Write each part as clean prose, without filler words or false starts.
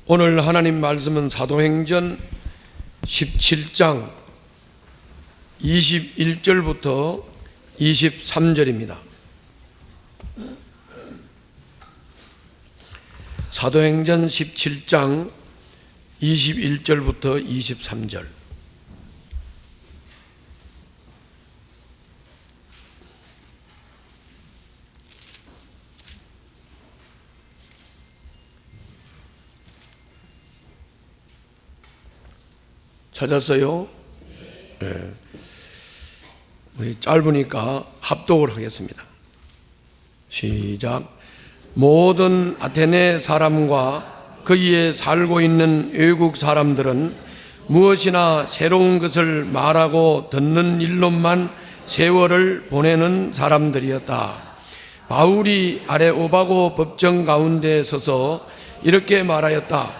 오늘 하나님 말씀은 사도행전 17장 21절부터 23절입니다. 사도행전 17장 21절부터 23절. 찾았어요? 네. 우리 짧으니까 합독을 하겠습니다. 시작. 모든 아테네 사람과 거기에 살고 있는 외국 사람들은 무엇이나 새로운 것을 말하고 듣는 일로만 세월을 보내는 사람들이었다. 바울이 아레오바고 법정 가운데 서서 이렇게 말하였다.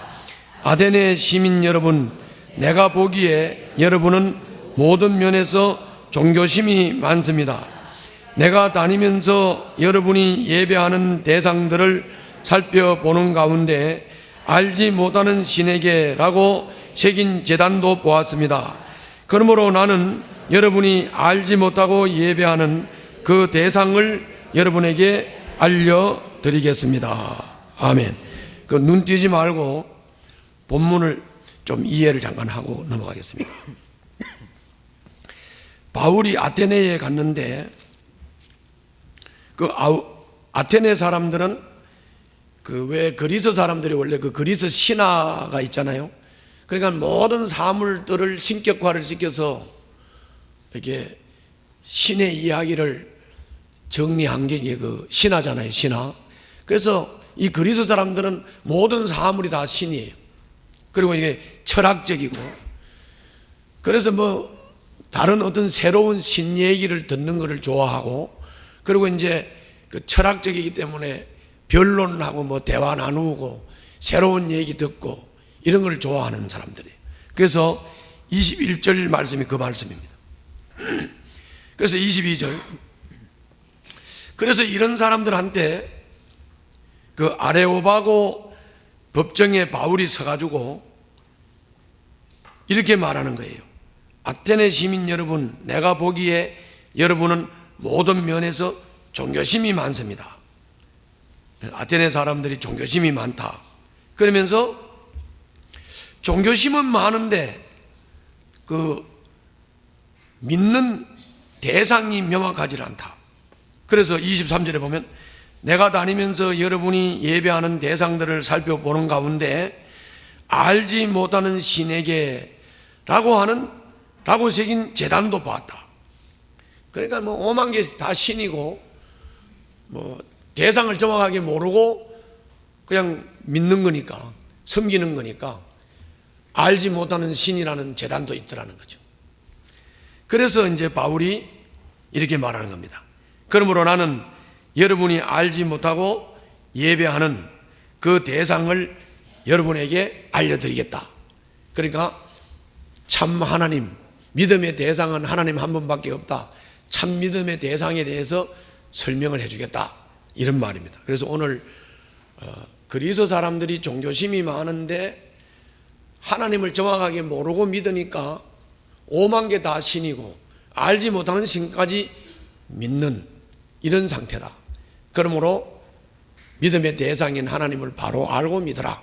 아테네 시민 여러분, 내가 보기에 여러분은 모든 면에서 종교심이 많습니다. 내가 다니면서 여러분이 예배하는 대상들을 살펴보는 가운데 알지 못하는 신에게라고 새긴 제단도 보았습니다. 그러므로 나는 여러분이 알지 못하고 예배하는 그 대상을 여러분에게 알려드리겠습니다. 아멘. 그 눈 띄지 말고 본문을 좀 이해를 잠깐 하고 넘어가겠습니다. 바울이 아테네에 갔는데 그 아테네 사람들은 그 왜 그리스 사람들이 원래 그 그리스 신화가 있잖아요. 그러니까 모든 사물들을 신격화를 시켜서 이렇게 신의 이야기를 정리한 게 그 신화잖아요, 신화. 그래서 이 그리스 사람들은 모든 사물이 다 신이에요. 그리고 이게 철학적이고, 그래서 뭐 다른 어떤 새로운 신 얘기를 듣는 것을 좋아하고, 그리고 이제 그 철학적이기 때문에 변론하고 뭐 대화 나누고 새로운 얘기 듣고 이런 걸 좋아하는 사람들이에요. 그래서 21절 말씀이 그 말씀입니다. 그래서 22절. 그래서 이런 사람들한테 그 아레오바고 법정에 바울이 서가지고 이렇게 말하는 거예요. 아테네 시민 여러분, 내가 보기에 여러분은 모든 면에서 종교심이 많습니다. 아테네 사람들이 종교심이 많다. 그러면서 종교심은 많은데 그 믿는 대상이 명확하지 않다. 그래서 23절에 보면 내가 다니면서 여러분이 예배하는 대상들을 살펴보는 가운데 알지 못하는 신에게 라고 새긴 제단도 봤다. 그러니까 뭐 오만 개 다 신이고 뭐 대상을 정확하게 모르고 그냥 믿는 거니까, 섬기는 거니까 알지 못하는 신이라는 제단도 있더라는 거죠. 그래서 이제 바울이 이렇게 말하는 겁니다. 그러므로 나는 여러분이 알지 못하고 예배하는 그 대상을 여러분에게 알려드리겠다. 그러니까 참 하나님, 믿음의 대상은 하나님 한 분밖에 없다. 참 믿음의 대상에 대해서 설명을 해주겠다. 이런 말입니다. 그래서 오늘 그리스 사람들이 종교심이 많은데 하나님을 정확하게 모르고 믿으니까 오만 개 다 신이고 알지 못하는 신까지 믿는 이런 상태다. 그러므로 믿음의 대상인 하나님을 바로 알고 믿어라.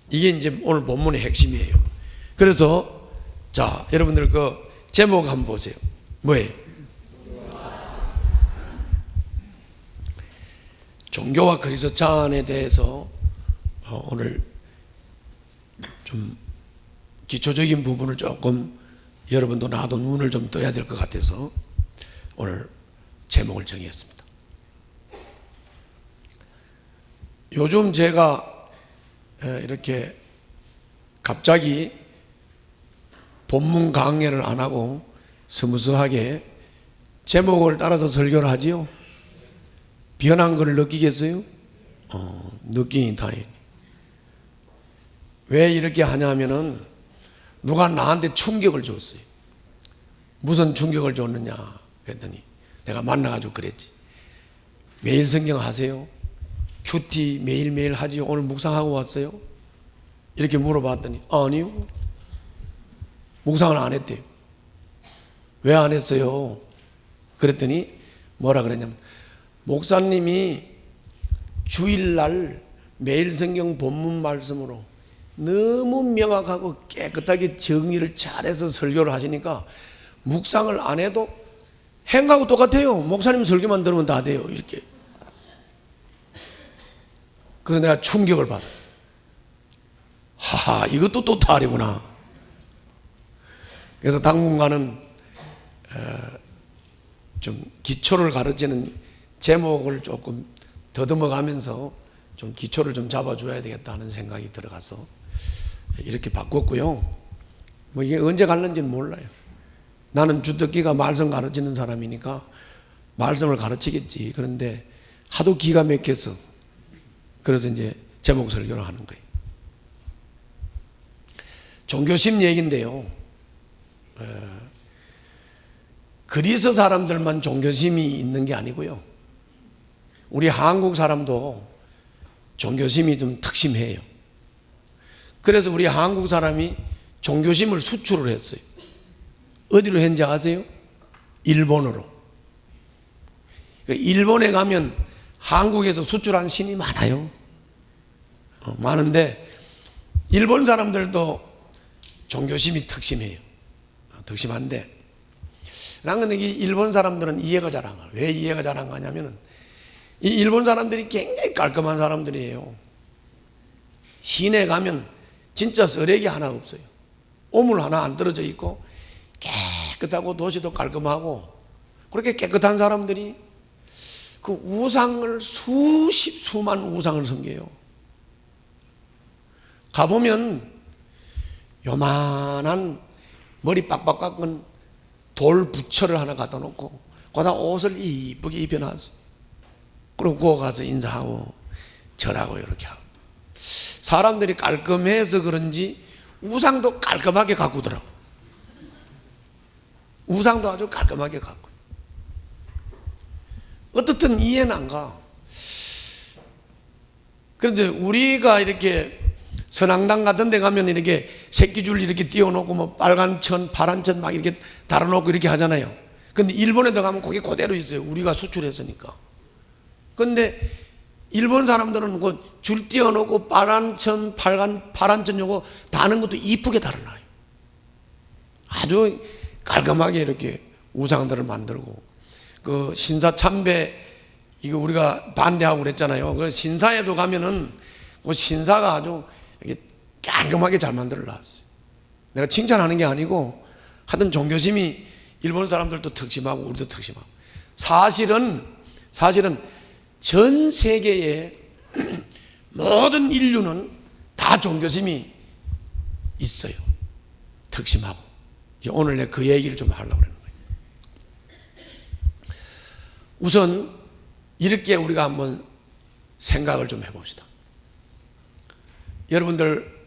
이게 이제 오늘 본문의 핵심이에요. 그래서 자, 여러분들 그 제목 한번 보세요. 뭐예요? 종교와 그리스찬에 대해서 오늘 좀 기초적인 부분을 조금 여러분도 나도 눈을 좀 떠야 될 것 같아서 오늘 제목을 정했습니다. 요즘 제가 이렇게 갑자기 본문 강해를 안 하고 스무스하게 제목을 따라서 설교를 하지요. 변한 걸 느끼겠어요? 느끼니 다행히. 왜 이렇게 하냐면은 누가 나한테 충격을 줬어요. 무슨 충격을 줬느냐 그랬더니 내가 만나가지고 그랬지. 매일 성경 하세요? 큐티 매일매일 하지요? 오늘 묵상하고 왔어요? 이렇게 물어봤더니 아니요, 묵상을 안 했대요. 왜 안 했어요? 그랬더니 뭐라 그랬냐면, 목사님이 주일날 매일 성경 본문 말씀으로 너무 명확하고 깨끗하게 정리를 잘해서 설교를 하시니까 묵상을 안 해도 행하고 똑같아요. 목사님 설교만 들으면 다 돼요. 이렇게. 그래서 내가 충격을 받았어. 하하, 이것도 또 다르구나. 그래서 당분간은 좀 기초를 가르치는 제목을 조금 더듬어 가면서 좀 기초를 좀 잡아줘야 되겠다 하는 생각이 들어가서 이렇게 바꿨고요. 뭐 이게 언제 갈는지는 몰라요. 나는 주특기가 말씀 가르치는 사람이니까 말씀을 가르치겠지. 그런데 하도 기가 막혀서 그래서 이제 제목 설교를 하는 거예요. 종교심 얘기인데요. 그리스 사람들만 종교심이 있는 게 아니고요. 우리 한국 사람도 종교심이 좀 특심해요. 그래서 우리 한국 사람이 종교심을 수출을 했어요. 어디로 했는지 아세요? 일본으로. 일본에 가면 한국에서 수출한 신이 많아요. 많은데 일본 사람들도 종교심이 특심해요. 특심한데 나는 이 일본 사람들은 이해가 잘 안 가요. 왜 이해가 잘 안 가냐면 이 일본 사람들이 굉장히 깔끔한 사람들이에요. 시내 가면 진짜 쓰레기 하나 없어요. 오물 하나 안 떨어져 있고 깨끗하고 도시도 깔끔하고 그렇게 깨끗한 사람들이 그 우상을 수만 우상을 섬겨요. 가보면 요만한 머리 빡빡 깎은 돌 부처를 하나 갖다 놓고 거기다 옷을 이쁘게 입혀놨어요. 그리고 그거 가서 인사하고 절하고 이렇게 하고. 사람들이 깔끔해서 그런지 우상도 깔끔하게 가꾸더라고. 우상도 아주 깔끔하게 가꾸. 어떻든 이해는 안 가. 그런데 우리가 이렇게 선앙당 같은 데 가면 이렇게 새끼줄 이렇게 띄워놓고 뭐 빨간 천, 파란 천 막 이렇게 달아놓고 이렇게 하잖아요. 근데 일본에 가면 그게 그대로 있어요. 우리가 수출했으니까. 근데 일본 사람들은 그 줄 띄워놓고 빨간 천, 파란 천 요거 다는 것도 이쁘게 달아놔요. 아주 깔끔하게 이렇게 우상들을 만들고 그 신사 참배 이거 우리가 반대하고 그랬잖아요. 그 신사에도 가면은 그 신사가 아주 이렇게 깔끔하게 잘 만들어 놨어요. 내가 칭찬하는 게 아니고 하여튼 종교심이 일본 사람들도 특심하고 우리도 특심하고 사실은 전 세계의 모든 인류는 다 종교심이 있어요. 특심하고. 오늘 내가 그 얘기를 좀 하려고 그러는 거예요. 우선 이렇게 우리가 한번 생각을 좀 해봅시다. 여러분들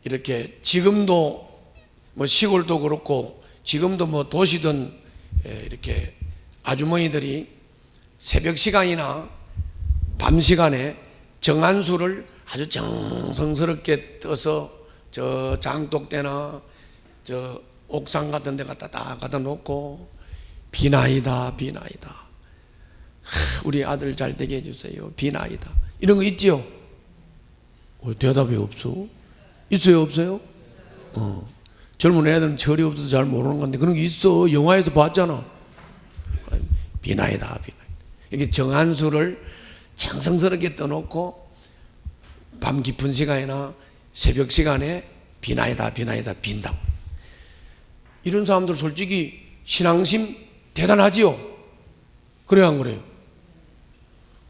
이렇게 지금도 뭐 시골도 그렇고 지금도 뭐 도시든 이렇게 아주머니들이 새벽 시간이나 밤 시간에 정안수를 아주 정성스럽게 떠서 저 장독대나 저 옥상 같은 데 갖다 놓고 비나이다 우리 아들 잘 되게 해주세요. 비나이다 이런 거 있지요? 대답이 없어? 있어요 없어요? 젊은 애들은 절이 없어서 잘 모르는 건데 그런 게 있어. 영화에서 봤잖아. 비나이다 이렇게 정안수를 정성스럽게 떠놓고 밤 깊은 시간이나 새벽 시간에 비나이다 빈다고. 이런 사람들 솔직히 신앙심 대단하지요? 그래요 안 그래요?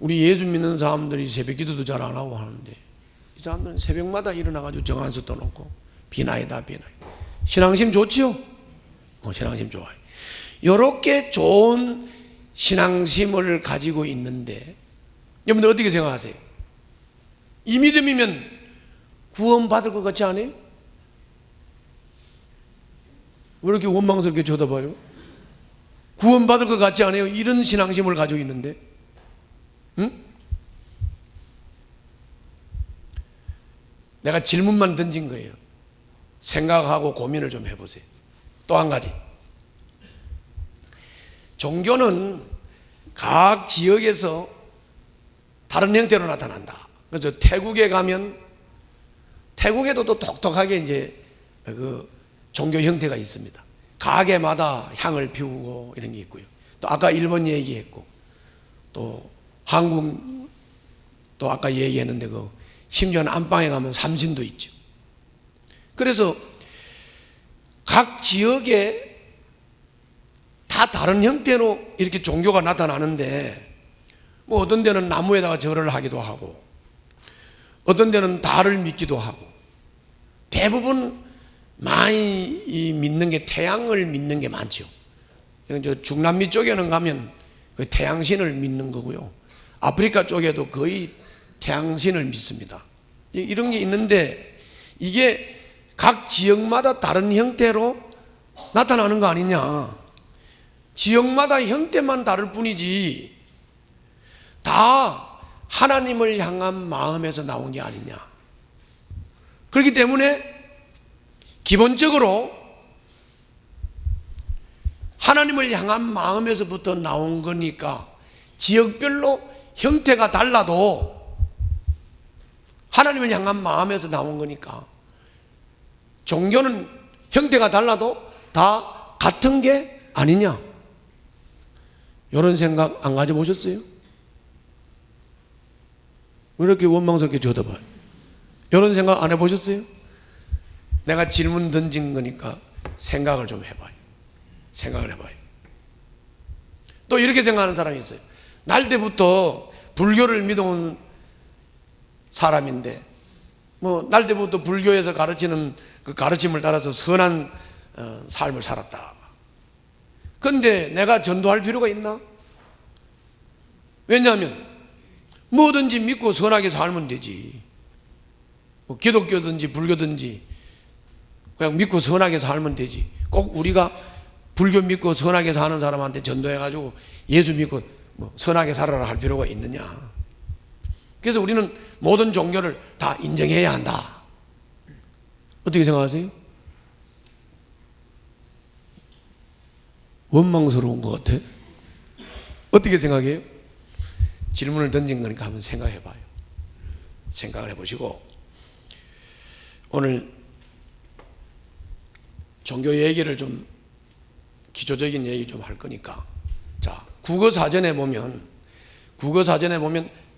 우리 예수 믿는 사람들이 새벽 기도도 잘 안 하고 하는데 이 사람들은 새벽마다 일어나가지고 정안수 떠놓고 비나이다 신앙심 좋지요? 신앙심 좋아요. 이렇게 좋은 신앙심을 가지고 있는데 여러분들 어떻게 생각하세요? 이 믿음이면 구원받을 것 같지 않아요? 왜 이렇게 원망스럽게 쳐다봐요? 구원받을 것 같지 않아요? 이런 신앙심을 가지고 있는데 응? 내가 질문만 던진 거예요. 생각하고 고민을 좀 해보세요. 또 한 가지, 종교는 각 지역에서 다른 형태로 나타난다. 그래서 태국에 가면 태국에도 또 독특하게 이제 그 종교 형태가 있습니다. 가게마다 향을 피우고 이런 게 있고요. 또 아까 일본 얘기했고, 또 한국 또 아까 얘기했는데 그 심지어는 안방에 가면 삼신도 있죠. 그래서 각 지역에 다 다른 형태로 이렇게 종교가 나타나는데, 뭐 어떤 데는 나무에다가 절을 하기도 하고, 어떤 데는 달을 믿기도 하고, 대부분 많이 믿는 게 태양을 믿는 게 많죠. 저 중남미 쪽에는 가면 그 태양신을 믿는 거고요. 아프리카 쪽에도 거의 태양신을 믿습니다. 이런 게 있는데, 이게 각 지역마다 다른 형태로 나타나는 거 아니냐. 지역마다 형태만 다를 뿐이지 다 하나님을 향한 마음에서 나온 게 아니냐. 그렇기 때문에 기본적으로 하나님을 향한 마음에서부터 나온 거니까, 지역별로 형태가 달라도 하나님을 향한 마음에서 나온 거니까, 종교는 형태가 달라도 다 같은 게 아니냐. 이런 생각 안 가져보셨어요? 왜 이렇게 원망스럽게 쳐다봐요? 이런 생각 안 해보셨어요? 내가 질문 던진 거니까 생각을 좀 해봐요. 생각을 해봐요. 또 이렇게 생각하는 사람이 있어요. 날 때부터 불교를 믿어온 사람인데, 뭐 날 때부터 불교에서 가르치는 그 가르침을 따라서 선한 삶을 살았다. 그런데 내가 전도할 필요가 있나? 왜냐하면 뭐든지 믿고 선하게 살면 되지. 뭐 기독교든지 불교든지 그냥 믿고 선하게 살면 되지. 꼭 우리가 불교 믿고 선하게 사는 사람한테 전도해가지고 예수 믿고 뭐 선하게 살아라 할 필요가 있느냐. 그래서 우리는 모든 종교를 다 인정해야 한다. 어떻게 생각하세요? 원망스러운 것 같아. 어떻게 생각해요? 질문을 던진 거니까 한번 생각해 봐요. 생각을 해보시고, 오늘 종교 얘기를 좀 기초적인 얘기 좀 할 거니까, 자, 국어사전에 보면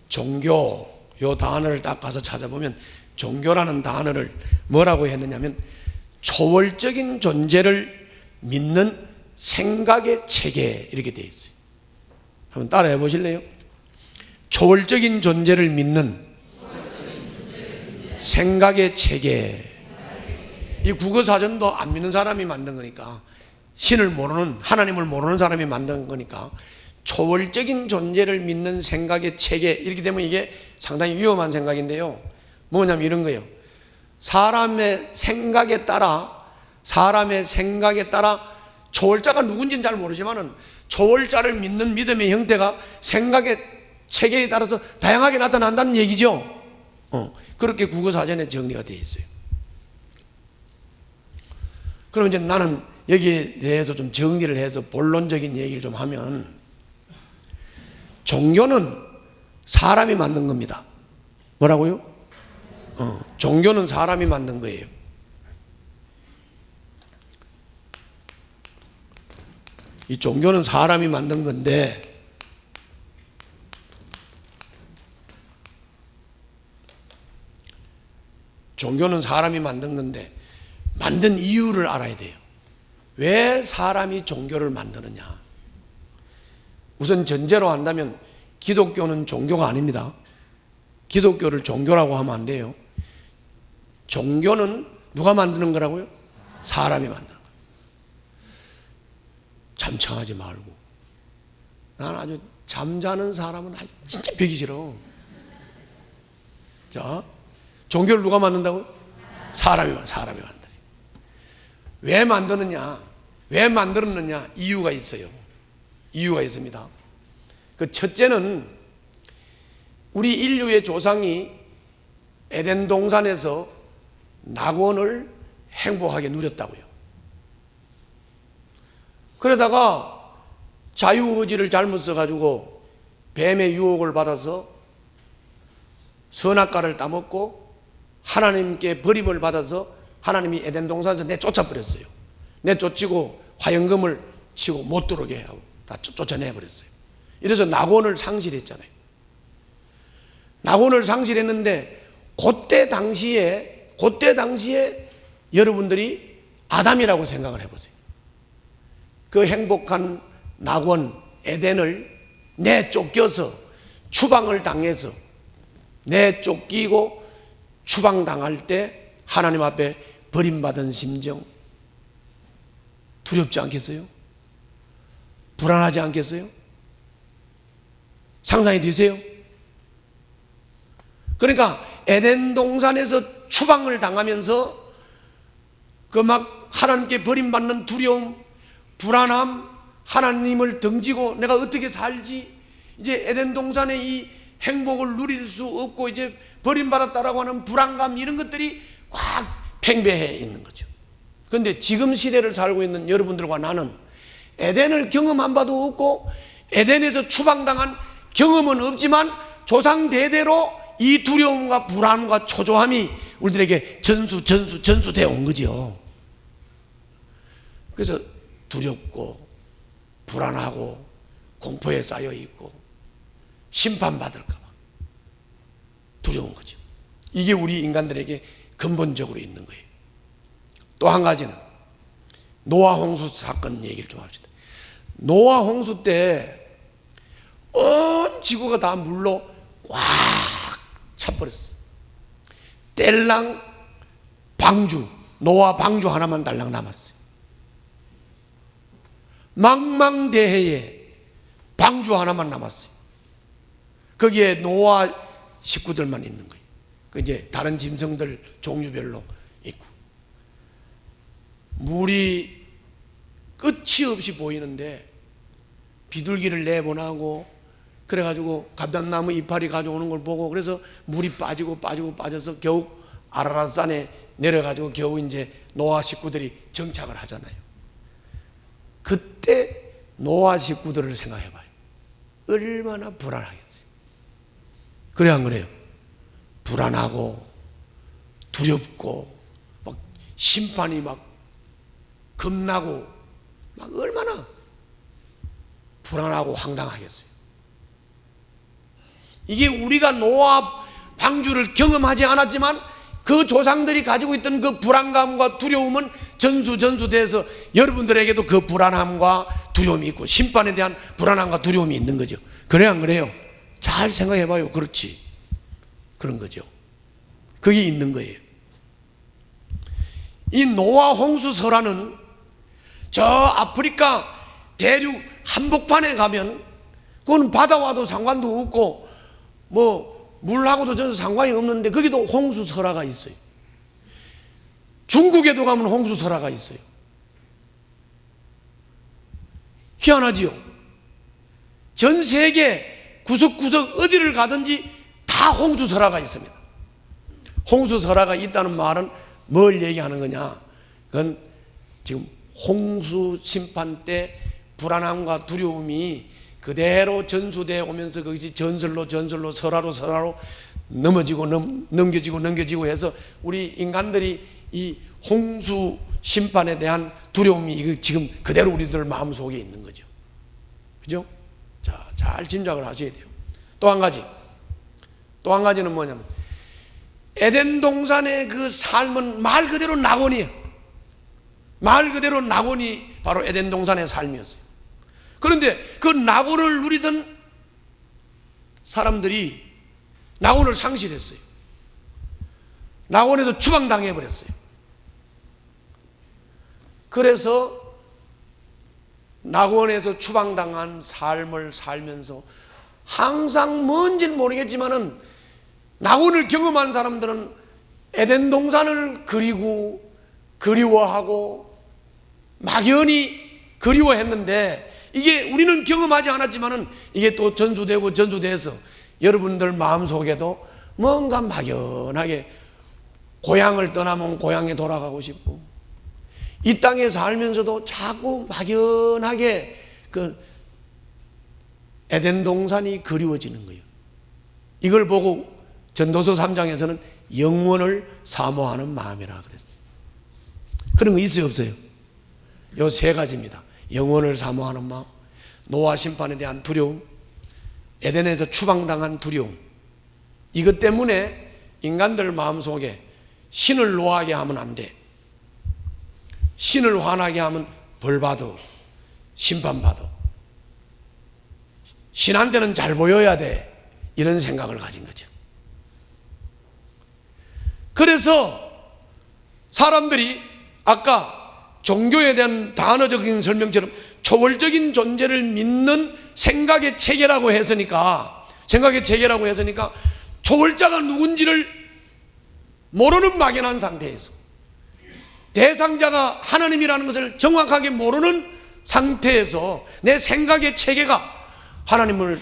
종교 요 단어를 딱 가서 찾아보면 종교라는 단어를 뭐라고 했느냐면 초월적인 존재를 믿는 생각의 체계, 이렇게 되어 있어요. 한번 따라해 보실래요? 초월적인 존재를 믿는 생각의 체계. 이 국어사전도 안 믿는 사람이 만든 거니까, 신을 모르는, 하나님을 모르는 사람이 만든 거니까 초월적인 존재를 믿는 생각의 체계, 이렇게 되면 이게 상당히 위험한 생각인데요. 뭐냐면 이런 거예요. 사람의 생각에 따라 초월자가 누군지는 잘 모르지만은 초월자를 믿는 믿음의 형태가 생각의 체계에 따라서 다양하게 나타난다는 얘기죠. 그렇게 국어사전에 정리가 되어 있어요. 그럼 이제 나는 여기에 대해서 좀 정리를 해서 본론적인 얘기를 좀 하면, 종교는 사람이 만든 겁니다. 뭐라고요? 종교는 사람이 만든 거예요. 이 종교는 사람이 만든 건데, 만든 이유를 알아야 돼요. 왜 사람이 종교를 만드느냐? 우선 전제로 한다면 기독교는 종교가 아닙니다. 기독교를 종교라고 하면 안 돼요. 종교는 누가 만드는 거라고요? 사람이 만드는 거예요. 잠청하지 말고. 나는 아주 잠자는 사람은 진짜 뵈기 싫어. 자, 종교를 누가 만든다고요? 사람이 만들어요. 왜 만드느냐? 왜 만들었느냐? 이유가 있어요. 이유가 있습니다. 그 첫째는 우리 인류의 조상이 에덴 동산에서 낙원을 행복하게 누렸다고요. 그러다가 자유의지를 잘못 써가지고 뱀의 유혹을 받아서 선악과를 따먹고 하나님께 버림을 받아서 하나님이 에덴 동산에서 내쫓아버렸어요. 내쫓이고 화영금을 치고 못 들어오게 하고 다 쫓아내버렸어요. 이래서 낙원을 상실했잖아요. 낙원을 상실했는데 그때 당시에 여러분들이 아담이라고 생각을 해보세요. 그 행복한 낙원 에덴을 내쫓겨서 추방을 당해서 내쫓기고 추방당할 때 하나님 앞에 버림받은 심정 두렵지 않겠어요? 불안하지 않겠어요? 상상이 되세요? 그러니까 에덴 동산에서 추방을 당하면서 그 막 하나님께 버림받는 두려움, 불안함, 하나님을 등지고 내가 어떻게 살지? 이제 에덴 동산의 이 행복을 누릴 수 없고 이제 버림받았다라고 하는 불안감, 이런 것들이 꽉 팽배해 있는 거죠. 그런데 지금 시대를 살고 있는 여러분들과 나는 에덴을 경험한 바도 없고 에덴에서 추방당한 경험은 없지만 조상 대대로 이 두려움과 불안과 초조함이 우리들에게 전수되어 온 거죠. 그래서 두렵고 불안하고 공포에 쌓여 있고 심판받을까 봐 두려운 거죠. 이게 우리 인간들에게 근본적으로 있는 거예요. 또 한 가지는 노아 홍수 사건 얘기를 좀 합시다. 노아 홍수 때 온 지구가 다 물로 꽉 차버렸어. 뗄랑 방주, 노아 방주 하나만 달랑 남았어요. 망망대해에 방주 하나만 남았어요. 거기에 노아 식구들만 있는 거예요. 그 이제 다른 짐승들 종류별로 있고 물이 끝이 없이 보이는데 비둘기를 내보내고 그래가지고 감람나무 이파리 가져오는 걸 보고 그래서 물이 빠져서 겨우 아라랏산에 내려가지고 겨우 이제 노아 식구들이 정착을 하잖아요. 그때 노아 식구들을 생각해봐요. 얼마나 불안하겠어요. 그래 안 그래요? 불안하고 두렵고 막 심판이 막 겁나고 막 얼마나 불안하고 황당하겠어요. 이게 우리가 노아 방주를 경험하지 않았지만 그 조상들이 가지고 있던 그 불안감과 두려움은 전수돼서 여러분들에게도 그 불안함과 두려움이 있고 심판에 대한 불안함과 두려움이 있는 거죠. 그래 안 그래요? 잘 생각해봐요. 그렇지. 그런 거죠. 그게 있는 거예요. 이 노아 홍수 설화는 저 아프리카 대륙 한복판에 가면 그건 바다와도 상관도 없고 뭐 물하고도 전혀 상관이 없는데 거기도 홍수 설화가 있어요. 중국에도 가면 홍수 설화가 있어요. 희한하지요. 전 세계 구석구석 어디를 가든지 다 홍수 설화가 있습니다. 홍수 설화가 있다는 말은 뭘 얘기하는 거냐? 그건 지금 홍수 심판 때 불안함과 두려움이 그대로 전수되어 오면서 거기서 전설로 설화로 넘겨지고 해서 우리 인간들이 이 홍수 심판에 대한 두려움이 지금 그대로 우리들 마음속에 있는 거죠. 그죠? 자, 잘 짐작을 하셔야 돼요. 또 한 가지는 뭐냐면 에덴 동산의 그 삶은 말 그대로 낙원이에요. 말 그대로 낙원이 바로 에덴 동산의 삶이었어요. 그런데 그 낙원을 누리던 사람들이 낙원을 상실했어요. 낙원에서 추방당해버렸어요. 그래서 낙원에서 추방당한 삶을 살면서 항상 뭔지는 모르겠지만은 낙원을 경험한 사람들은 에덴 동산을 그리워하고 막연히 그리워했는데 이게 우리는 경험하지 않았지만은 이게 또 전수돼서 여러분들 마음속에도 뭔가 막연하게 고향을 떠나면 고향에 돌아가고 싶고, 이 땅에 살면서도 자꾸 막연하게 그 에덴 동산이 그리워지는 거예요. 이걸 보고 전도서 3장에서는 영원을 사모하는 마음이라 그랬어요. 그런 거 있어요, 없어요? 요 세 가지입니다. 영원을 사모하는 마음, 노아 심판에 대한 두려움, 에덴에서 추방당한 두려움. 이것 때문에 인간들 마음속에 신을 노하게 하면 안 돼. 신을 화나게 하면 벌받아, 심판받아. 신한테는 잘 보여야 돼. 이런 생각을 가진 거죠. 그래서 사람들이 아까 종교에 대한 단어적인 설명처럼 초월적인 존재를 믿는 생각의 체계라고 했으니까, 초월자가 누군지를 모르는 막연한 상태에서, 대상자가 하나님이라는 것을 정확하게 모르는 상태에서 내 생각의 체계가 하나님을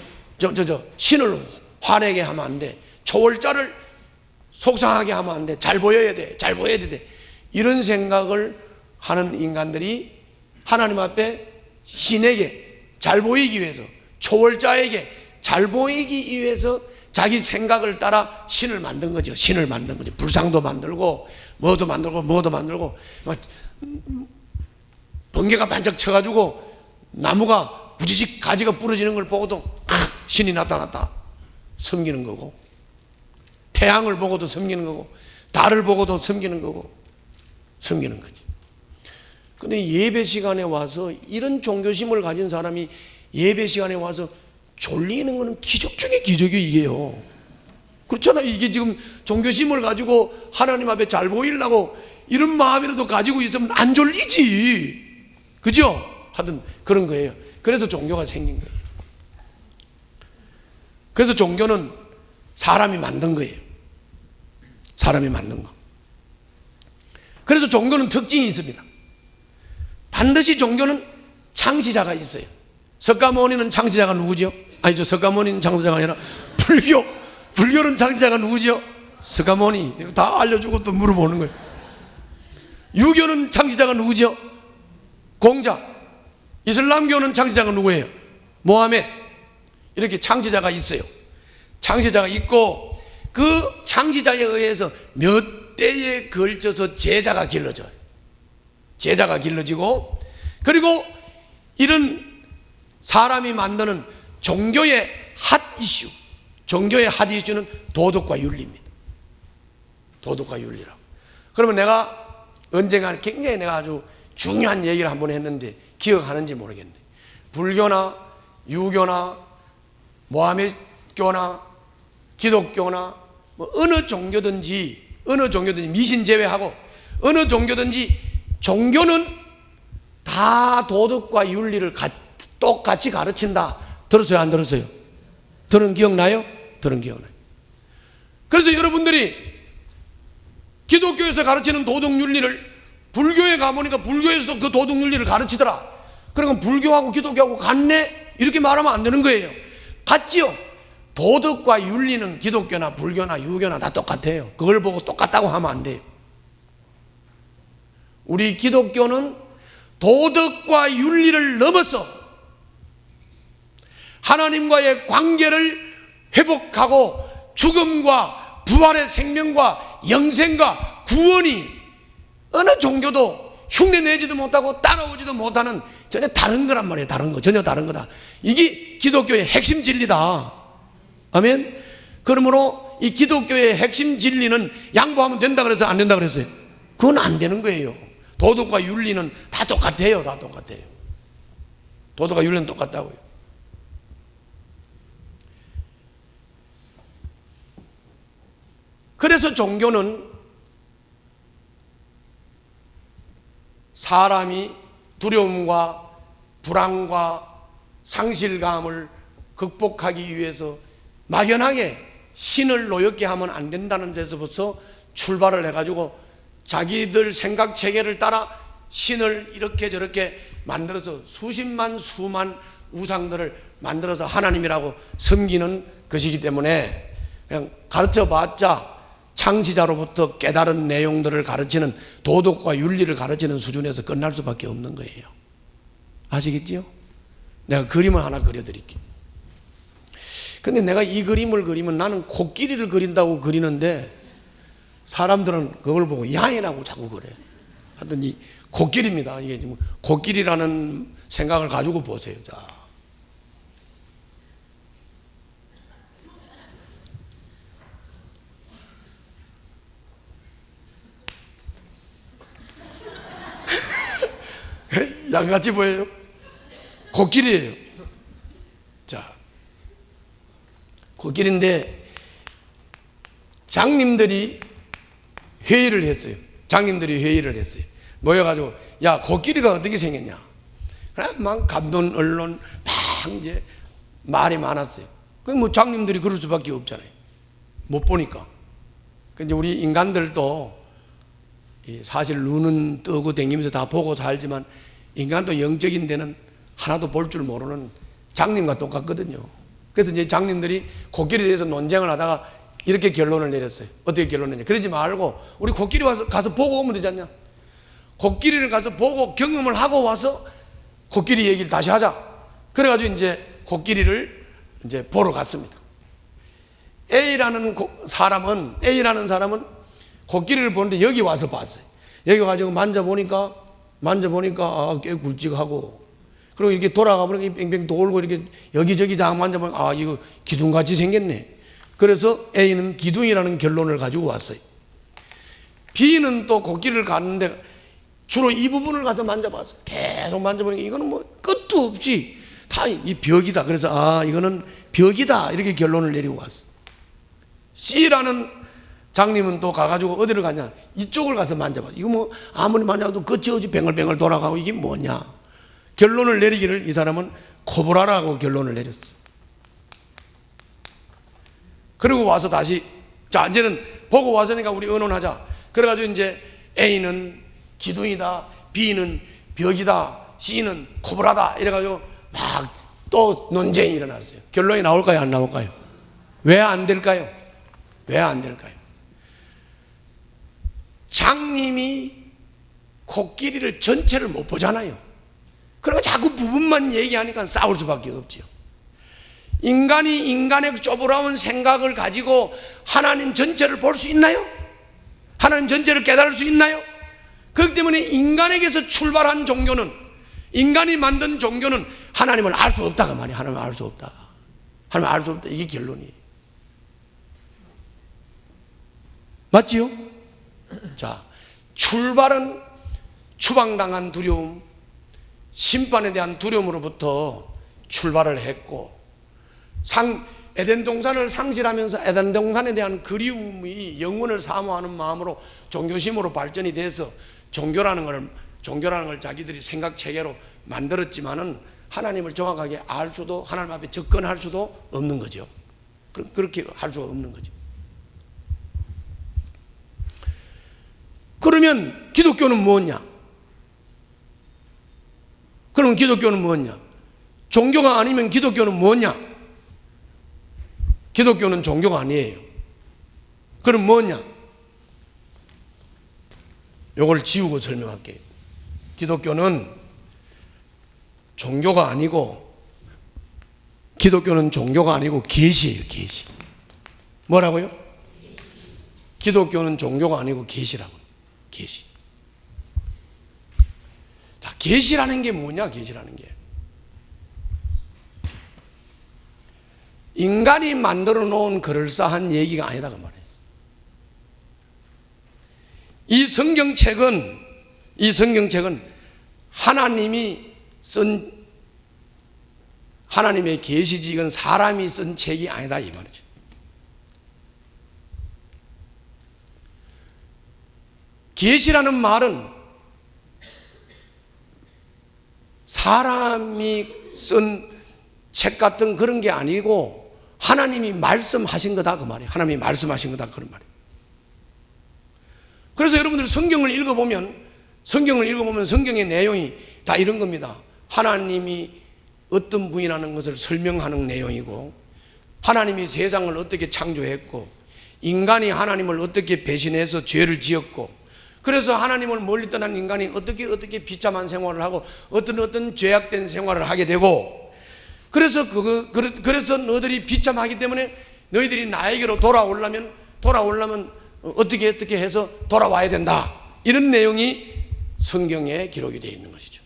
신을 화내게 하면 안 돼. 초월자를 속상하게 하면 안 돼. 잘 보여야 돼. 이런 생각을 하는 인간들이 하나님 앞에 신에게 잘 보이기 위해서, 초월자에게 잘 보이기 위해서 자기 생각을 따라 신을 만든 거죠. 불상도 만들고 뭐도 만들고 번개가 반짝 쳐가지고 나무가 부지직 가지가 부러지는 걸 보고도 신이 나타났다 섬기는 거고, 태양을 보고도 섬기는 거고, 달을 보고도 섬기는 거고, 섬기는 거지. 근데 예배 시간에 와서 이런 종교심을 가진 사람이 예배 시간에 와서 졸리는 거는 기적 중에 기적이에요, 이게요. 그렇잖아요. 이게 지금 종교심을 가지고 하나님 앞에 잘 보이려고 이런 마음이라도 가지고 있으면 안 졸리지. 그죠? 하여튼 그런 거예요. 그래서 종교가 생긴 거예요. 그래서 종교는 사람이 만든 거예요. 사람이 만든 거. 그래서 종교는 특징이 있습니다. 반드시 종교는 창시자가 있어요. 석가모니는 창시자가 누구죠? 아니죠. 석가모니는 창시자가 아니라 불교는 창시자가 누구죠? 석가모니. 이거 다 알려주고 또 물어보는 거예요. 유교는 창시자가 누구죠? 공자. 이슬람교는 창시자가 누구예요? 모하메드. 이렇게 창시자가 있어요. 창시자가 있고 그 창시자에 의해서 몇 대에 걸쳐서 제자가 길러져요. 제자가 길러지고, 그리고 이런 사람이 만드는 종교의 핫 이슈는 도덕과 윤리입니다. 도덕과 윤리라고. 그러면 내가 언젠가 굉장히 내가 아주 중요한 얘기를 한번 했는데 기억하는지 모르겠네. 불교나 유교나 모하메드교나 기독교나 뭐 어느 종교든지 미신 제외하고 어느 종교든지 종교는 다 도덕과 윤리를 똑같이 가르친다. 들었어요, 안 들었어요? 들은 기억나요? 들은 기억나요. 그래서 여러분들이 기독교에서 가르치는 도덕윤리를 불교에 가보니까 불교에서도 그 도덕윤리를 가르치더라. 그러면 불교하고 기독교하고 같네? 이렇게 말하면 안 되는 거예요. 같지요? 도덕과 윤리는 기독교나 불교나 유교나 다 똑같아요. 그걸 보고 똑같다고 하면 안 돼요. 우리 기독교는 도덕과 윤리를 넘어서 하나님과의 관계를 회복하고 죽음과 부활의 생명과 영생과 구원이 어느 종교도 흉내내지도 못하고 따라오지도 못하는 전혀 다른 거란 말이에요. 전혀 다른 거다. 이게 기독교의 핵심 진리다. 아멘. 그러므로 이 기독교의 핵심 진리는 양보하면 된다 그래서 안 된다 그랬어요? 그건 안 되는 거예요. 도덕과 윤리는 다 똑같아요. 도덕과 윤리는 똑같다고요. 그래서 종교는 사람이 두려움과 불안과 상실감을 극복하기 위해서 막연하게 신을 노엽게 하면 안 된다는 데서부터 출발을 해가지고 자기들 생각 체계를 따라 신을 이렇게 저렇게 만들어서 수십만 수만 우상들을 만들어서 하나님이라고 섬기는 것이기 때문에 그냥 가르쳐봤자 창시자로부터 깨달은 내용들을 가르치는 도덕과 윤리를 가르치는 수준에서 끝날 수밖에 없는 거예요. 아시겠지요? 내가 그림을 하나 그려드릴게요. 근데 내가 이 그림을 그리면 나는 코끼리를 그린다고 그리는데 사람들은 그걸 보고 양이라고 자꾸 그래. 하여튼 이 코끼리입니다. 이게 지금 코끼리라는 생각을 가지고 보세요. 자. 양같이 보여요? 코끼리예요. 자, 코끼리인데 장님들이 회의를 했어요. 장님들이 회의를 했어요. 모여가지고 야, 코끼리가 어떻게 생겼냐? 그래 막 감돈 언론 막 이제 말이 많았어요. 그 뭐 장님들이 그럴 수밖에 없잖아요. 못 보니까. 근데 우리 인간들도 사실 눈은 뜨고 댕기면서 다 보고 살지만 인간도 영적인 데는 하나도 볼 줄 모르는 장님과 똑같거든요. 그래서 이제 장님들이 코끼리에 대해서 논쟁을 하다가 이렇게 결론을 내렸어요. 어떻게 결론을 내냐? 그러지 말고 우리 코끼리 가서 보고 오면 되지 않냐? 코끼리를 가서 보고 경험을 하고 와서 코끼리 얘기를 다시 하자. 그래가지고 이제 코끼리를 이제 보러 갔습니다. A라는 사람은 코끼리를 보는데 여기 와서 봤어요. 여기 가지고 만져보니까 꽤 굵직하고, 그리고 이렇게 돌아가 보니까 뺑뺑 돌고 이렇게 여기저기 다 만져보니까 이거 기둥같이 생겼네. 그래서 A는 기둥이라는 결론을 가지고 왔어요. B는 또 코끼리를 갔는데 주로 이 부분을 가서 만져봤어요. 계속 만져보니까 이거는 뭐 끝도 없이 다 이 벽이다. 그래서 이거는 벽이다 이렇게 결론을 내리고 왔어요. C라는 장님은 또 가가지고 어디를 가냐? 이쪽을 가서 만져봐. 이거 뭐 아무리 만져도 끝이 없이 뱅글뱅글 돌아가고 이게 뭐냐? 결론을 내리기를 이 사람은 코브라라고 결론을 내렸어요. 그리고 와서 다시 자 이제는 보고 와서니까 우리 의논하자. 그래가지고 이제 A는 기둥이다, B는 벽이다, C는 코브라다 이래가지고 막 또 논쟁이 일어났어요. 결론이 나올까요? 안 나올까요? 왜 안 될까요? 왜 안 될까요? 장님이 코끼리를 전체를 못 보잖아요. 그리고 자꾸 부분만 얘기하니까 싸울 수밖에 없지요. 인간이 인간의 쪼그라운 생각을 가지고 하나님 전체를 볼 수 있나요? 하나님 전체를 깨달을 수 있나요? 그렇기 때문에 인간에게서 출발한 종교는, 인간이 만든 종교는 하나님을 알 수 없다가 말이에요. 하나님을 알 수 없다. 하나님을 알 수 없다. 이게 결론이에요. 맞지요? 자, 출발은 추방당한 두려움, 심판에 대한 두려움으로부터 출발을 했고, 에덴 동산을 상실하면서 에덴 동산에 대한 그리움이 영혼을 사모하는 마음으로 종교심으로 발전이 돼서 종교라는 걸 자기들이 생각 체계로 만들었지만은 하나님을 정확하게 알 수도, 하나님 앞에 접근할 수도 없는 거죠. 그렇게 할 수가 없는 거죠. 그러면 기독교는 뭐냐? 그러면 기독교는 뭐냐? 종교가 아니면 기독교는 뭐냐? 기독교는 종교가 아니에요. 그럼 뭐냐? 요걸 지우고 설명할게요. 기독교는 종교가 아니고, 기독교는 종교가 아니고 계시예요. 계시. 뭐라고요? 기독교는 종교가 아니고 계시라고. 계시. 자, 계시라는 게 뭐냐? 계시라는 게 인간이 만들어 놓은 그럴싸한 얘기가 아니다 그 말이에요. 이 성경책은 하나님이 쓴, 하나님의 계시지, 이건 사람이 쓴 책이 아니다 이 말이죠. 계시라는 말은 사람이 쓴 책 같은 그런 게 아니고 하나님이 말씀하신 거다 그 말이에요. 하나님이 말씀하신 거다 그런 말이에요. 그래서 여러분들 성경을 읽어보면 성경의 내용이 다 이런 겁니다. 하나님이 어떤 분이라는 것을 설명하는 내용이고, 하나님이 세상을 어떻게 창조했고, 인간이 하나님을 어떻게 배신해서 죄를 지었고, 그래서 하나님을 멀리 떠난 인간이 어떻게 비참한 생활을 하고 어떤 죄악된 생활을 하게 되고, 그래서 너희들이 비참하기 때문에 너희들이 나에게로 돌아오려면 어떻게 해서 돌아와야 된다, 이런 내용이 성경에 기록이 되어 있는 것이죠.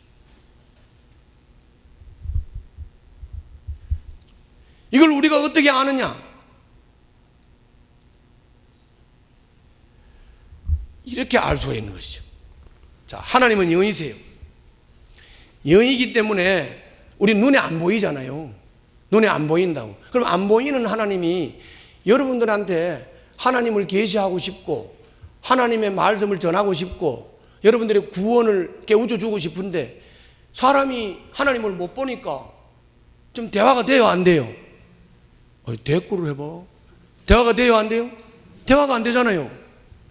이걸 우리가 어떻게 아느냐? 이렇게 알 수가 있는 것이죠. 자, 하나님은 영이세요. 영이기 때문에 우리 눈에 안 보이잖아요. 눈에 안 보인다고. 그럼 안 보이는 하나님이 여러분들한테 하나님을 계시하고 싶고 하나님의 말씀을 전하고 싶고 여러분들의 구원을 깨우쳐 주고 싶은데, 사람이 하나님을 못 보니까 좀 대화가 돼요, 안 돼요? 대꾸를 해봐. 대화가 돼요, 안 돼요? 대화가 안 되잖아요.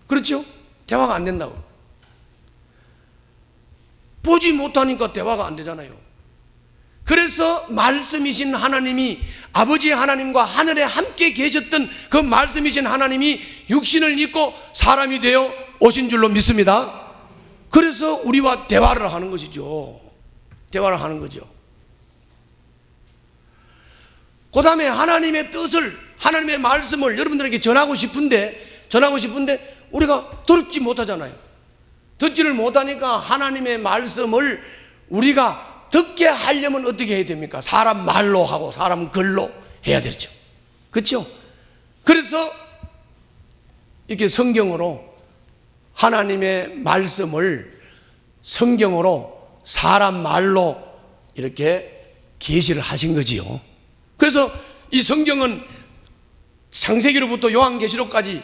그렇죠? 대화가 안 된다고. 보지 못하니까 대화가 안 되잖아요. 그래서 말씀이신 하나님이, 아버지의 하나님과 하늘에 함께 계셨던 그 말씀이신 하나님이 육신을 입고 사람이 되어 오신 줄로 믿습니다. 그래서 우리와 대화를 하는 것이죠. 대화를 하는 거죠. 그 다음에 하나님의 뜻을, 하나님의 말씀을 여러분들에게 전하고 싶은데 우리가 듣지 못하잖아요. 듣지를 못하니까 하나님의 말씀을 우리가 듣게 하려면 어떻게 해야 됩니까? 사람 말로 하고 사람 글로 해야 되죠. 그렇죠? 그래서 이렇게 성경으로 하나님의 말씀을 성경으로 사람 말로 이렇게 계시를 하신 거지요. 그래서 이 성경은 창세기로부터 요한계시록까지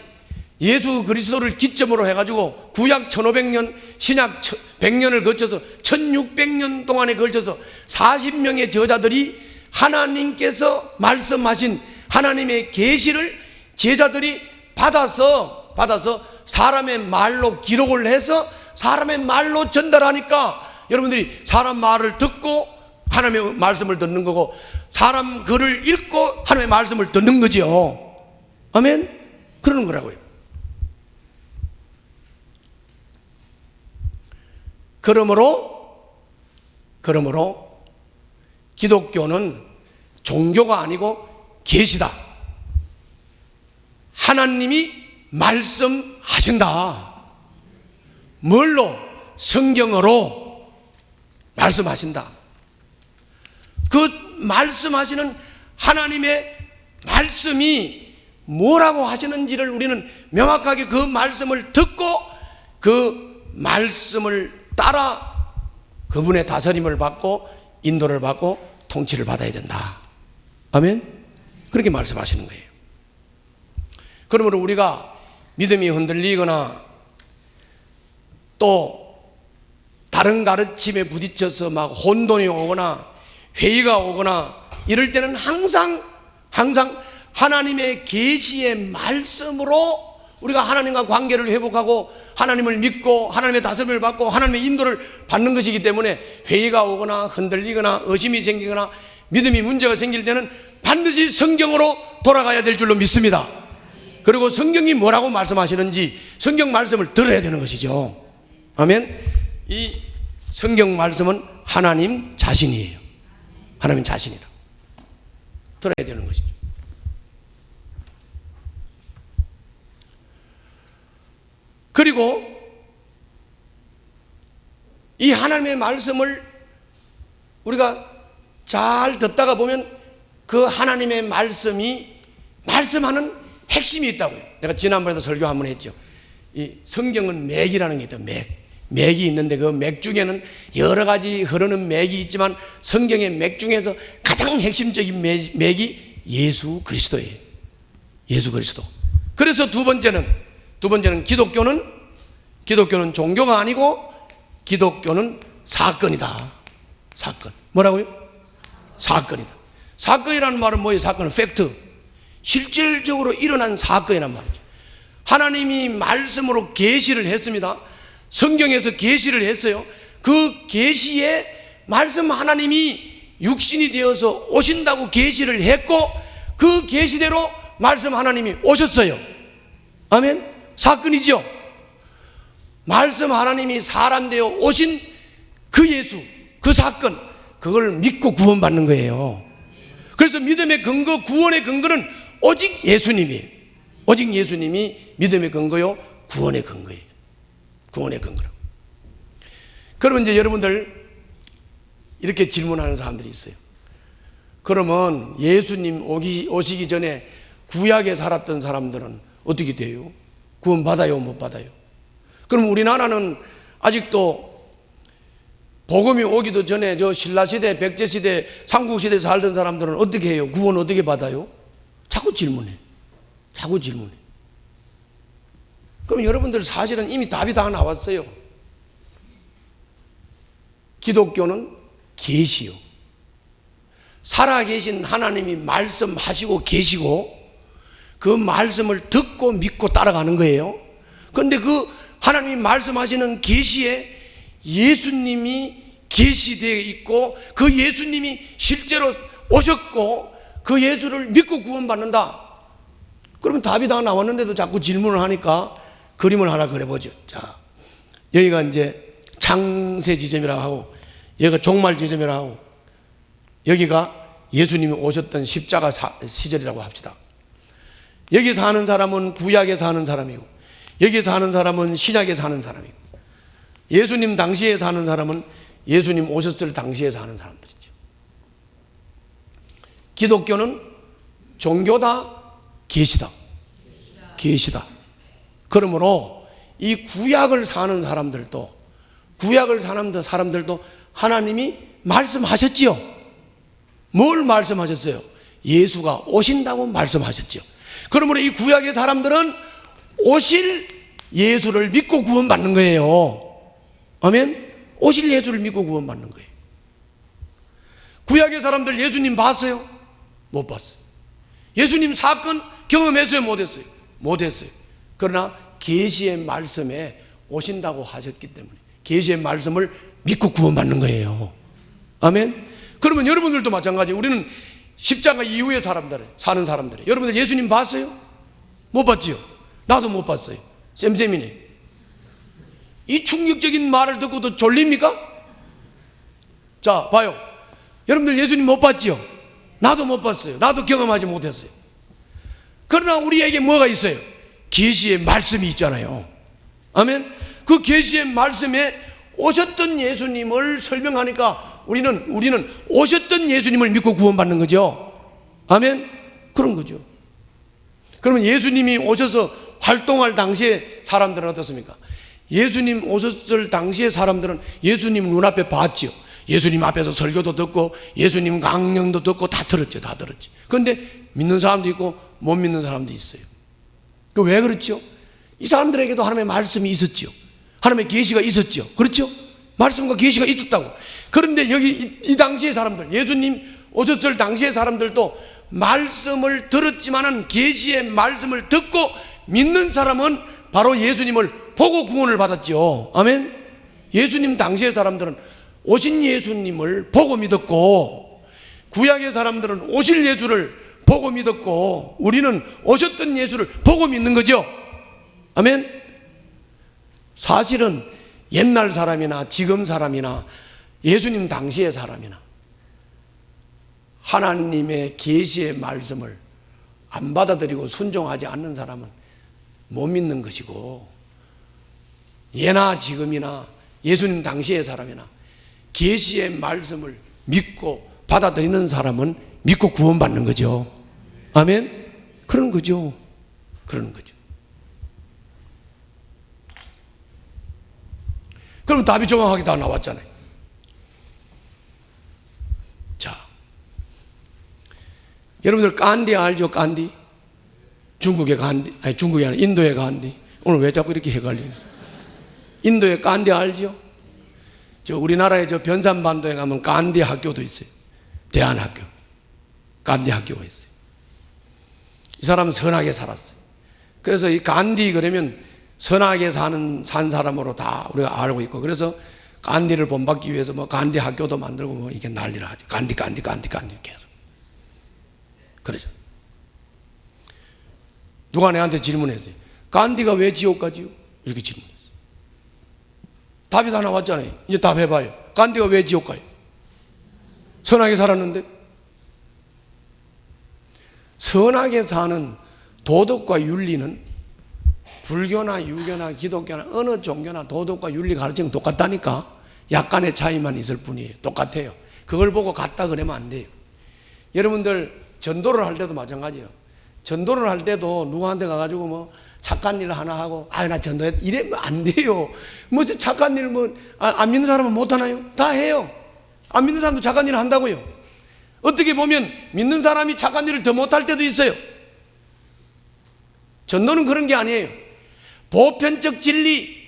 예수 그리스도를 기점으로 해가지고 구약 1500년, 신약 100년을 거쳐서 1600년 동안에 걸쳐서 40명의 저자들이 하나님께서 말씀하신 하나님의 계시를 제자들이 받아서 사람의 말로 기록을 해서 사람의 말로 전달하니까 여러분들이 사람 말을 듣고 하나님의 말씀을 듣는 거고, 사람 글을 읽고 하나님의 말씀을 듣는 거지요. 아멘? 그러는 거라고요. 그러므로 기독교는 종교가 아니고 계시다. 하나님이 말씀하신다. 뭘로? 성경으로 말씀하신다. 그 말씀하시는 하나님의 말씀이 뭐라고 하시는지를 우리는 명확하게 그 말씀을 듣고 그 말씀을 따라 그분의 다스림을 받고 인도를 받고 통치를 받아야 된다. 아멘? 그렇게 말씀하시는 거예요. 그러므로 우리가 믿음이 흔들리거나 또 다른 가르침에 부딪혀서 막 혼돈이 오거나 회의가 오거나 이럴 때는 항상 하나님의 계시의 말씀으로 우리가 하나님과 관계를 회복하고 하나님을 믿고 하나님의 다스림을 받고 하나님의 인도를 받는 것이기 때문에 회의가 오거나 흔들리거나 의심이 생기거나 믿음이 문제가 생길 때는 반드시 성경으로 돌아가야 될 줄로 믿습니다. 그리고 성경이 뭐라고 말씀하시는지 성경 말씀을 들어야 되는 것이죠. 아멘. 이 성경 말씀은 하나님 자신이에요. 하나님 자신이라 들어야 되는 것이죠. 그리고 이 하나님의 말씀을 우리가 잘 듣다가 보면 그 하나님의 말씀이 말씀하는 핵심이 있다고요. 내가 지난번에도 설교 한번 했죠. 이 성경은 맥이라는 게 있다. 맥이 있는데 그 맥 중에는 여러 가지 흐르는 맥이 있지만 성경의 맥 중에서 가장 핵심적인 맥이 예수 그리스도예요. 예수 그리스도. 그래서 두 번째는 기독교는 종교가 아니고 기독교는 사건이다. 사건. 뭐라고요? 사건이다. 사건이라는 말은 뭐예요? 사건은 팩트. 실질적으로 일어난 사건이란 말이죠. 하나님이 말씀으로 계시를 했습니다. 성경에서 계시를 했어요. 그 계시에 말씀 하나님이 육신이 되어서 오신다고 계시를 했고 그 계시대로 말씀 하나님이 오셨어요. 아멘? 사건이죠. 말씀 하나님이 사람 되어 오신 그 예수, 그 사건, 그걸 믿고 구원받는 거예요. 그래서 믿음의 근거, 구원의 근거는 오직 예수님이에요. 오직 예수님이 믿음의 근거요, 구원의 근거예요. 구원의 근거라고. 그러면 이제 여러분들 이렇게 질문하는 사람들이 있어요. 그러면 예수님 오시기 전에 구약에 살았던 사람들은 어떻게 돼요? 구원 받아요, 못 받아요? 그럼 우리나라는 아직도 복음이 오기도 전에 저 신라시대, 백제시대, 삼국시대에 살던 사람들은 어떻게 해요? 구원 어떻게 받아요? 자꾸 질문해. 자꾸 질문해. 그럼 여러분들 사실은 이미 답이 다 나왔어요. 기독교는 계시요. 살아계신 하나님이 말씀하시고 계시고 그 말씀을 듣고 믿고 따라가는 거예요. 그런데 그 하나님이 말씀하시는 계시에 예수님이 계시되어 있고 그 예수님이 실제로 오셨고 그 예수를 믿고 구원받는다. 그러면 답이 다 나왔는데도 자꾸 질문을 하니까 그림을 하나 그려보죠. 자, 여기가 이제 창세 지점이라고 하고 여기가 종말 지점이라고 하고 여기가 예수님이 오셨던 십자가 시절이라고 합시다. 여기 사는 사람은 구약에 사는 사람이고 여기 사는 사람은 신약에 사는 사람이고 예수님 당시에 사는 사람은 예수님 오셨을 당시에 사는 사람들이죠. 기독교는 종교다, 계시다. 계시다. 그러므로 이 구약을 사는 사람들도 하나님이 말씀하셨지요. 뭘 말씀하셨어요? 예수가 오신다고 말씀하셨죠. 그러므로 이 구약의 사람들은 오실 예수를 믿고 구원받는 거예요. 아멘? 오실 예수를 믿고 구원받는 거예요. 구약의 사람들 예수님 봤어요? 못 봤어요. 예수님 사건 경험했어요? 못했어요? 못했어요. 그러나 계시의 말씀에 오신다고 하셨기 때문에 계시의 말씀을 믿고 구원받는 거예요. 아멘? 그러면 여러분들도 마찬가지. 우리는 십자가 이후에 사는 사람들이에요. 여러분들 예수님 봤어요? 못 봤지요? 나도 못 봤어요. 쌤쌤이네. 이 충격적인 말을 듣고도 졸립니까? 자, 봐요. 여러분들 예수님 못 봤지요? 나도 못 봤어요. 나도 경험하지 못했어요. 그러나 우리에게 뭐가 있어요? 계시의 말씀이 있잖아요. 아멘? 그 계시의 말씀에 오셨던 예수님을 설명하니까 우리는 오셨던 예수님을 믿고 구원받는 거죠. 아멘? 그런 거죠. 그러면 예수님이 오셔서 활동할 당시에 사람들은 어떻습니까? 예수님 오셨을 당시에 사람들은 예수님 눈앞에 봤죠. 예수님 앞에서 설교도 듣고 예수님 강령도 듣고 다 들었죠. 다 들었지. 그런데 믿는 사람도 있고 못 믿는 사람도 있어요. 그 왜 그렇죠? 이 사람들에게도 하나님의 말씀이 있었죠. 하나님의 계시가 있었죠. 그렇죠? 말씀과 계시가 있었다고. 그런데 여기 이 당시의 사람들, 예수님 오셨을 당시의 사람들도 말씀을 들었지만은 계시의 말씀을 듣고 믿는 사람은 바로 예수님을 보고 구원을 받았죠. 아멘? 예수님 당시의 사람들은 오신 예수님을 보고 믿었고 구약의 사람들은 오실 예수를 보고 믿었고 우리는 오셨던 예수를 보고 믿는 거죠. 아멘? 사실은 옛날 사람이나 지금 사람이나 예수님 당시의 사람이나 하나님의 계시의 말씀을 안 받아들이고 순종하지 않는 사람은 못 믿는 것이고 예나 지금이나 예수님 당시의 사람이나 계시의 말씀을 믿고 받아들이는 사람은 믿고 구원받는 거죠. 아멘? 그런 거죠. 그런 거죠. 그럼 답이 정확하게 다 나왔잖아요. 자, 여러분들 간디 알죠? 간디? 중국의 간디, 아니 중국이 아니라 인도의 간디. 오늘 왜 자꾸 이렇게 헷갈리냐? 인도의 간디 알죠? 저 우리나라의 저 변산반도에 가면 간디 학교도 있어요. 대안학교, 간디 학교가 있어요. 이 사람은 선하게 살았어요. 그래서 이 간디 그러면 선하게 산 사람으로 다 우리가 알고 있고, 그래서 간디를 본받기 위해서 뭐 간디 학교도 만들고 뭐 이게 난리를 하죠. 간디 계속. 그러죠. 누가 내한테 질문했어요. 간디가 왜 지옥 가지요? 이렇게 질문했어요. 답이 다 나왔잖아요. 이제 답해봐요. 간디가 왜 지옥 가요? 선하게 살았는데. 선하게 사는 도덕과 윤리는 불교나 유교나 기독교나 어느 종교나 도덕과 윤리 가르치는 똑같다니까. 약간의 차이만 있을 뿐이에요. 똑같아요. 그걸 보고 같다 그러면 안 돼요. 여러분들 전도를 할 때도 마찬가지예요. 전도를 할 때도 누구한테 가가지고 뭐 착한 일 하나 하고 나 전도해 이러면 안 돼요. 뭐 착한 일 안 믿는 사람은 못 하나요? 다 해요. 안 믿는 사람도 착한 일을 한다고요. 어떻게 보면 믿는 사람이 착한 일을 더 못할 때도 있어요. 전도는 그런 게 아니에요. 보편적 진리,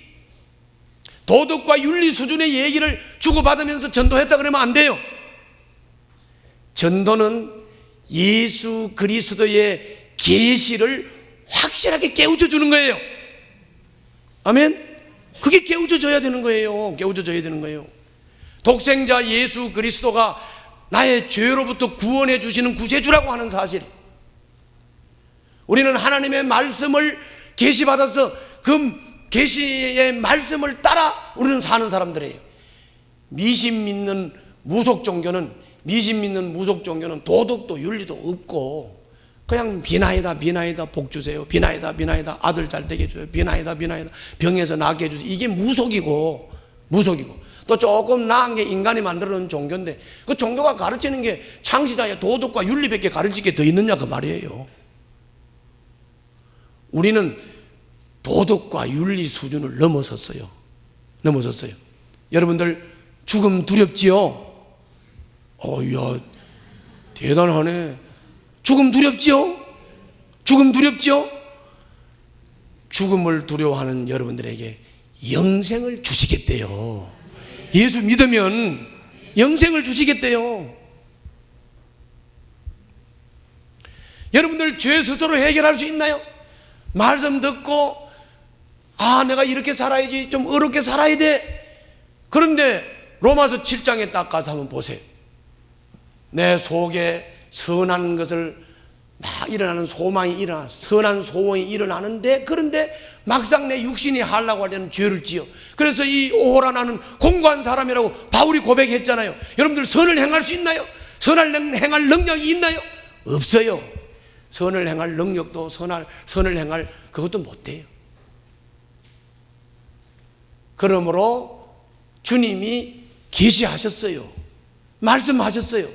도덕과 윤리 수준의 얘기를 주고받으면서 전도했다 그러면 안 돼요. 전도는 예수 그리스도의 계시를 확실하게 깨우쳐 주는 거예요. 아멘? 그게 깨우쳐져야 되는 거예요. 깨우쳐져야 되는 거예요. 독생자 예수 그리스도가 나의 죄로부터 구원해 주시는 구세주라고 하는 사실. 우리는 하나님의 말씀을 계시받아서 그 계시의 말씀을 따라 우리는 사는 사람들이에요. 미신 믿는 무속 종교는 도덕도 윤리도 없고 그냥 비나이다 복 주세요. 비나이다 아들 잘 되게 해줘요. 비나이다 병에서 낫게 해주세요. 이게 무속이고 또 조금 나은 게 인간이 만들어 놓은 종교인데 그 종교가 가르치는 게 창시자의 도덕과 윤리밖에 가르칠 게 더 있느냐 그 말이에요. 우리는 도덕과 윤리 수준을 넘어섰어요. 여러분들 죽음 두렵지요? 이야 대단하네. 죽음 두렵지요? 죽음을 두려워하는 여러분들에게 영생을 주시겠대요. 예수 믿으면 영생을 주시겠대요. 여러분들 죄 스스로 해결할 수 있나요? 말씀 듣고 내가 이렇게 살아야지, 좀 어렵게 살아야 돼. 그런데 로마서 7장에 딱 가서 한번 보세요. 내 속에 선한 것을 막 일어나는 소망이 선한 소원이 일어나는데, 그런데 막상 내 육신이 하려고 할 때는 죄를 지어. 그래서 이 오호라 나는 공고한 사람이라고 바울이 고백했잖아요. 여러분들 선을 행할 수 있나요? 선을 행할 능력이 있나요? 없어요. 선을 행할 능력도 선을 행할 그것도 못 돼요. 그러므로 주님이 계시하셨어요. 말씀하셨어요.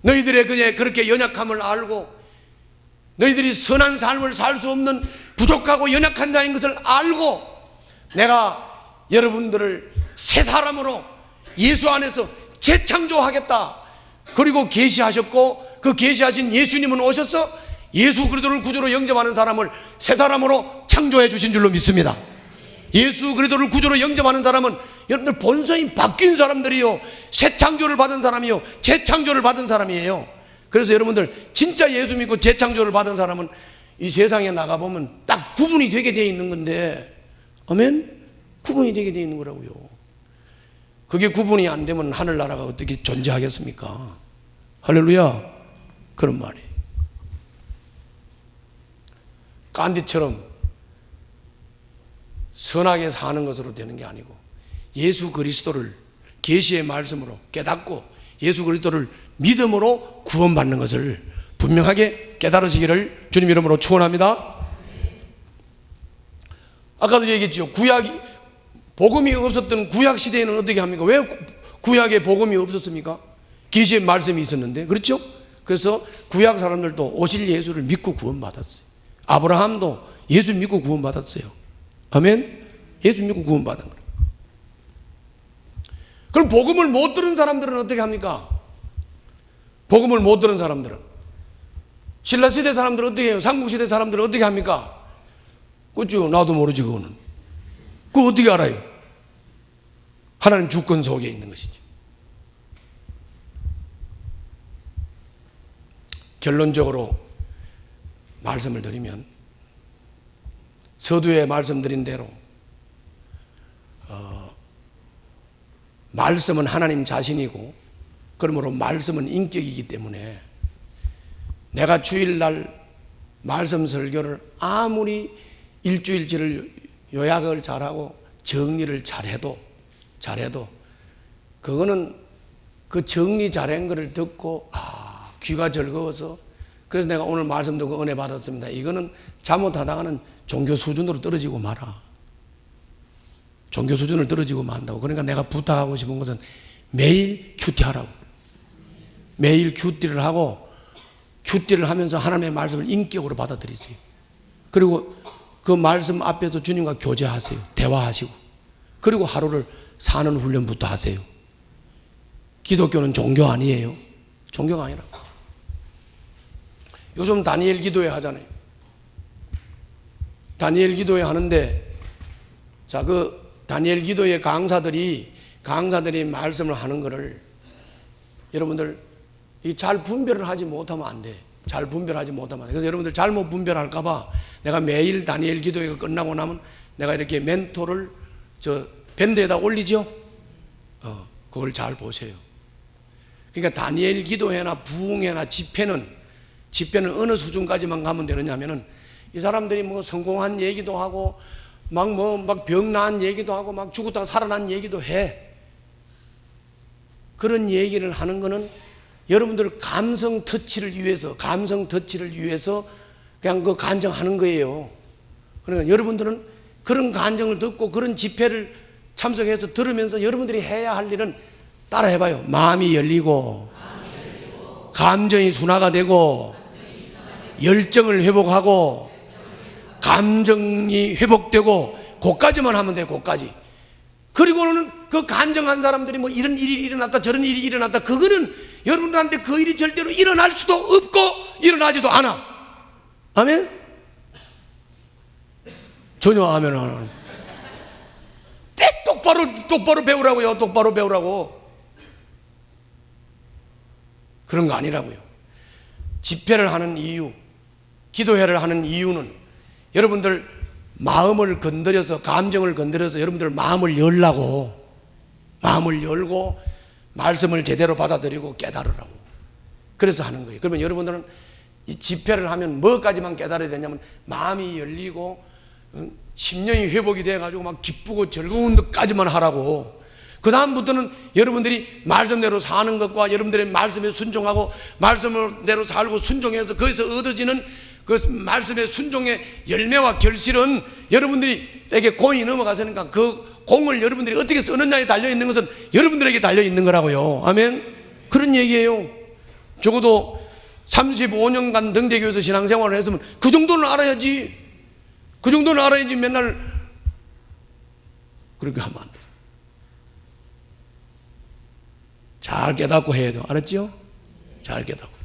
너희들의 그렇게 연약함을 알고 너희들이 선한 삶을 살 수 없는 부족하고 연약한 자인 것을 알고 내가 여러분들을 새 사람으로 예수 안에서 재창조하겠다. 그리고 계시하셨고 그 계시하신 예수님은 오셔서 예수 그리스도를 구주로 영접하는 사람을 새 사람으로 창조해 주신 줄로 믿습니다. 예수 그리스도를 구주로 영접하는 사람은 여러분들 본성이 바뀐 사람들이요, 새 창조를 받은 사람이요, 재창조를 받은 사람이에요. 그래서 여러분들 진짜 예수 믿고 재창조를 받은 사람은 이 세상에 나가보면 딱 구분이 되게 되어 있는 건데, 아멘? 구분이 되게 되어 있는 거라고요. 그게 구분이 안 되면 하늘나라가 어떻게 존재하겠습니까? 할렐루야. 그런 말이에요. 간디처럼 선하게 사는 것으로 되는 게 아니고 예수 그리스도를 계시의 말씀으로 깨닫고 예수 그리스도를 믿음으로 구원받는 것을 분명하게 깨달으시기를 주님 이름으로 축원합니다. 아까도 얘기했죠. 복음이 없었던 구약 시대에는 어떻게 합니까? 왜 구약에 복음이 없었습니까? 계시의 말씀이 있었는데, 그렇죠? 그래서 구약 사람들도 오실 예수를 믿고 구원받았어요. 아브라함도 예수 믿고 구원받았어요. 아멘? 예수 믿고 구원받은 거예요. 그럼 복음을 못 들은 사람들은 어떻게 합니까? 복음을 못 들은 사람들은, 신라시대 사람들은 어떻게 해요? 삼국시대 사람들은 어떻게 합니까? 그죠? 나도 모르지 그거는. 그거 어떻게 알아요? 하나님 주권 속에 있는 것이지. 결론적으로 말씀을 드리면, 서두에 말씀드린 대로 말씀은 하나님 자신이고, 그러므로 말씀은 인격이기 때문에 내가 주일날 말씀 설교를 아무리 일주일치를 요약을 잘하고 정리를 잘해도 그거는 그 정리 잘한 거를 듣고 귀가 즐거워서, 그래서 내가 오늘 말씀 듣고 은혜 받았습니다. 이거는 잘못하다가는 종교 수준으로 떨어지고 말아. 종교 수준을 떨어지고 만다고. 그러니까 내가 부탁하고 싶은 것은 매일 큐티하라고. 매일 큐티를 하고, 큐티를 하면서 하나님의 말씀을 인격으로 받아들이세요. 그리고 그 말씀 앞에서 주님과 교제하세요. 대화하시고. 그리고 하루를 사는 훈련부터 하세요. 기독교는 종교 아니에요. 종교가 아니라고. 요즘 다니엘 기도회 하잖아요. 다니엘 기도회 하는데, 자, 그 다니엘 기도회 강사들이 말씀을 하는 거를 여러분들 잘 분별을 하지 못하면 안 돼. 잘 분별하지 못하면 안 돼. 그래서 여러분들 잘못 분별할까봐 내가 매일 다니엘 기도회가 끝나고 나면 내가 이렇게 멘토를 밴드에다 올리죠? 그걸 잘 보세요. 그러니까 다니엘 기도회나 부흥회나 집회는 어느 수준까지만 가면 되느냐 하면은 이 사람들이 뭐 성공한 얘기도 하고 막 병 나은 얘기도 하고 막 죽었다가 살아난 얘기도 해. 그런 얘기를 하는 거는 여러분들 감성 터치를 위해서 그냥 그 간증하는 거예요. 그러니까 여러분들은 그런 간증을 듣고 그런 집회를 참석해서 들으면서 여러분들이 해야 할 일은 따라 해봐요. 마음이 열리고 감정이 순화가 되고 열정을 회복하고 감정이 회복되고, 그까지만 하면 돼요. 그까지. 그리고는 그 간증한 사람들이 뭐 이런 일이 일어났다 저런 일이 일어났다, 그거는 여러분들한테 그 일이 절대로 일어날 수도 없고 일어나지도 않아. 아멘? 전혀 아멘 안 하는. 똑바로 배우라고요. 똑바로 배우라고. 그런 거 아니라고요. 집회를 하는 이유, 기도회를 하는 이유는 여러분들 마음을 건드려서, 감정을 건드려서 여러분들 마음을 열라고, 마음을 열고 말씀을 제대로 받아들이고 깨달으라고. 그래서 하는 거예요. 그러면 여러분들은 이 집회를 하면 뭐까지만 깨달아야 되냐면 마음이 열리고 심령이 회복이 돼가지고 막 기쁘고 즐거운 것까지만 하라고. 그 다음부터는 여러분들이 말씀대로 사는 것과 여러분들의 말씀에 순종하고 말씀대로 살고 순종해서 거기서 얻어지는 그 말씀의 순종의 열매와 결실은 여러분들에게 공이 넘어가서니까 그 공을 여러분들이 어떻게 쓰느냐에 달려있는 것은 여러분들에게 달려있는 거라고요. 아멘? 그런 얘기예요. 적어도 35년간 등대교에서 신앙생활을 했으면 그 정도는 알아야지. 그 정도는 알아야지 맨날 그렇게 하면 안 돼. 잘 깨닫고 해야 돼요. 알았죠? 잘 깨닫고.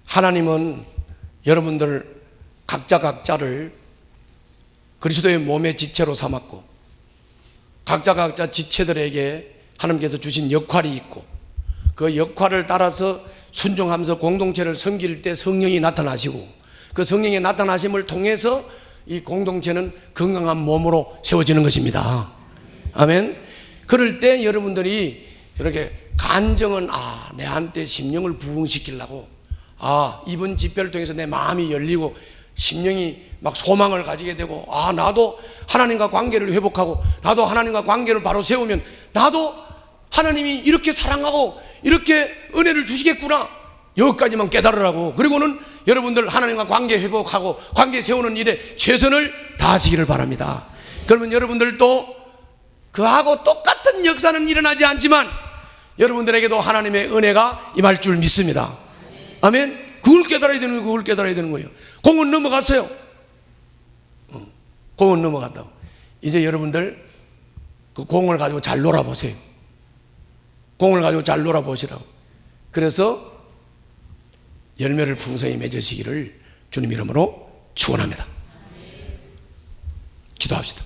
하나님은 여러분들 각자를 그리스도의 몸의 지체로 삼았고, 각자 지체들에게 하나님께서 주신 역할이 있고, 그 역할을 따라서 순종하면서 공동체를 섬길 때 성령이 나타나시고, 그 성령의 나타나심을 통해서 이 공동체는 건강한 몸으로 세워지는 것입니다. 아멘. 그럴 때 여러분들이 이렇게 간정은 내한테 심령을 부흥시키려고, 이번 집회를 통해서 내 마음이 열리고 심령이 막 소망을 가지게 되고, 나도 하나님과 관계를 회복하고 나도 하나님과 관계를 바로 세우면 나도 하나님이 이렇게 사랑하고 이렇게 은혜를 주시겠구나, 여기까지만 깨달으라고. 그리고는 여러분들 하나님과 관계 회복하고 관계 세우는 일에 최선을 다하시기를 바랍니다. 그러면 여러분들도 그하고 똑같은 역사는 일어나지 않지만 여러분들에게도 하나님의 은혜가 임할 줄 믿습니다. 아멘. 그걸 깨달아야 되는 거예요. 공은 넘어갔어요. 공은 넘어갔다고. 이제 여러분들 그 공을 가지고 잘 놀아보세요. 공을 가지고 잘 놀아보시라고. 그래서 열매를 풍성히 맺으시기를 주님 이름으로 축원합니다. 기도합시다.